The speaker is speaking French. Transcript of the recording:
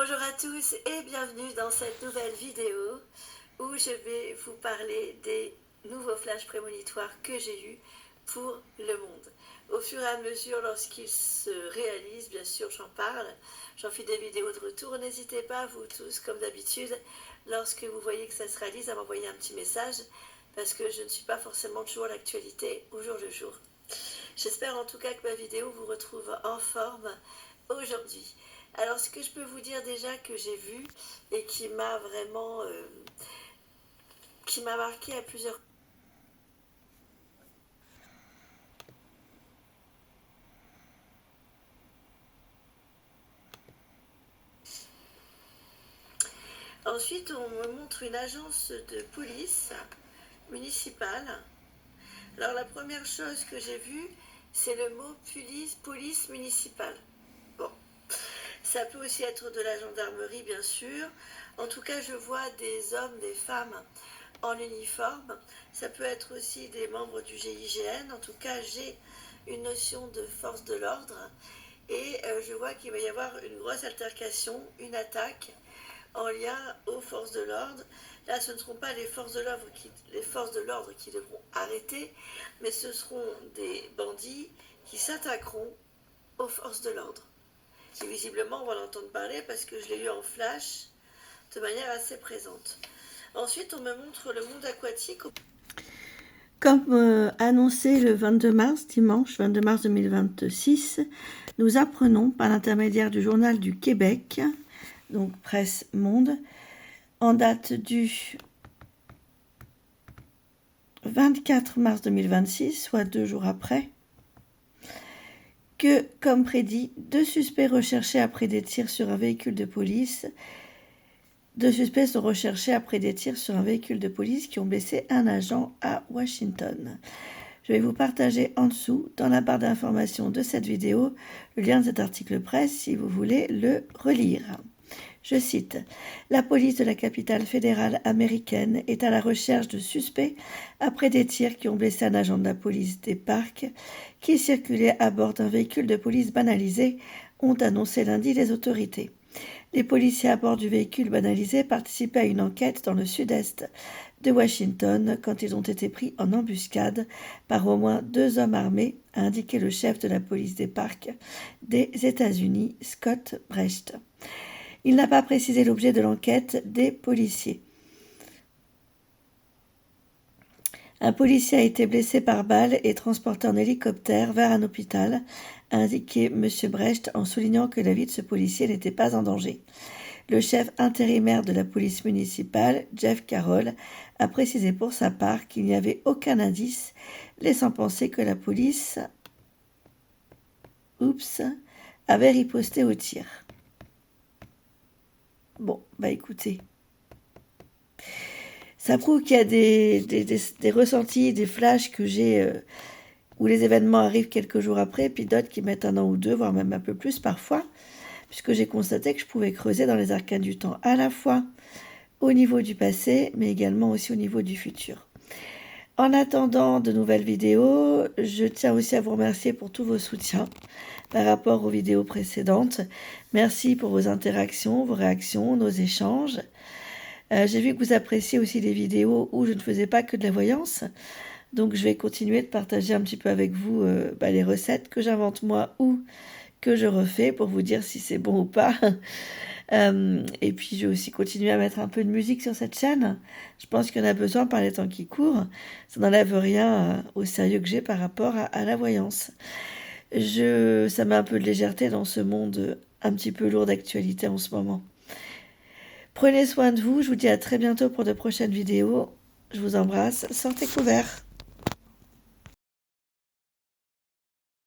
Bonjour à tous et bienvenue dans cette nouvelle vidéo où je vais vous parler des nouveaux flashs prémonitoires que j'ai eus pour le monde. Au fur et à mesure, lorsqu'ils se réalisent, bien sûr, j'en parle. J'en fais des vidéos de retour. N'hésitez pas, vous tous, comme d'habitude, lorsque vous voyez que ça se réalise, à m'envoyer un petit message parce que je ne suis pas forcément toujours à l'actualité au jour le jour. J'espère en tout cas que ma vidéo vous retrouve en forme aujourd'hui. Alors, ce que je peux vous dire déjà que j'ai vu et qui m'a vraiment qui m'a marqué à plusieurs. Ensuite, on me montre une agence de police municipale. Alors, la première chose que j'ai vue, c'est le mot police municipale. Bon, ça peut aussi être de la gendarmerie, bien sûr. En tout cas, je vois des hommes, des femmes en uniforme. Ça peut être aussi des membres du GIGN. En tout cas, j'ai une notion de force de l'ordre. Et je vois qu'il va y avoir une grosse altercation, une attaque en lien aux forces de l'ordre. Là, ce ne seront pas les forces de l'ordre qui devront arrêter, mais ce seront des bandits qui s'attaqueront aux forces de l'ordre. Qui visiblement, on va l'entendre parler parce que je l'ai eu en flash de manière assez présente. Ensuite, on me montre le monde aquatique. Comme annoncé le 22 mars, dimanche 22 mars 2026, nous apprenons par l'intermédiaire du Journal du Québec, donc Presse Monde, en date du 24 mars 2026, soit 2 jours après, que, comme prédit, 2 suspects recherchés après des tirs sur un véhicule de police. 2 suspects sont recherchés après des tirs sur un véhicule de police qui ont blessé un agent à Washington. Je vais vous partager en dessous, dans la barre d'information de cette vidéo, le lien de cet article presse si vous voulez le relire. Je cite, « La police de la capitale fédérale américaine est à la recherche de suspects après des tirs qui ont blessé un agent de la police des parcs qui circulait à bord d'un véhicule de police banalisé », ont annoncé lundi les autorités. Les policiers à bord du véhicule banalisé participaient à une enquête dans le sud-est de Washington quand ils ont été pris en embuscade par au moins 2 hommes armés, a indiqué le chef de la police des parcs des États-Unis, Scott Brecht. Il n'a pas précisé l'objet de l'enquête des policiers. Un policier a été blessé par balle et transporté en hélicoptère vers un hôpital, a indiqué M. Brecht en soulignant que la vie de ce policier n'était pas en danger. Le chef intérimaire de la police municipale, Jeff Carroll, a précisé pour sa part qu'il n'y avait aucun indice laissant penser que la police avait riposté au tir. Bon, bah écoutez, ça prouve qu'il y a des ressentis, des flashs que j'ai où les événements arrivent quelques jours après, puis d'autres qui mettent 1 an ou 2, voire même un peu plus parfois, puisque j'ai constaté que je pouvais creuser dans les arcanes du temps, à la fois au niveau du passé, mais également aussi au niveau du futur. En attendant de nouvelles vidéos, je tiens aussi à vous remercier pour tous vos soutiens par rapport aux vidéos précédentes. Merci pour vos interactions, vos réactions, nos échanges. J'ai vu que vous appréciez aussi les vidéos où je ne faisais pas que de la voyance. Donc je vais continuer de partager un petit peu avec vous les recettes que j'invente moi ou que je refais pour vous dire si c'est bon ou pas. Et puis je vais aussi continuer à mettre un peu de musique sur cette chaîne. Je pense qu'il y en a besoin par les temps qui courent. Ça n'enlève rien au sérieux que j'ai par rapport à la voyance. Ça met un peu de légèreté dans ce monde un petit peu lourd d'actualité en ce moment. Prenez soin de vous, je vous dis à très bientôt pour de prochaines vidéos. Je vous embrasse, sortez couverts.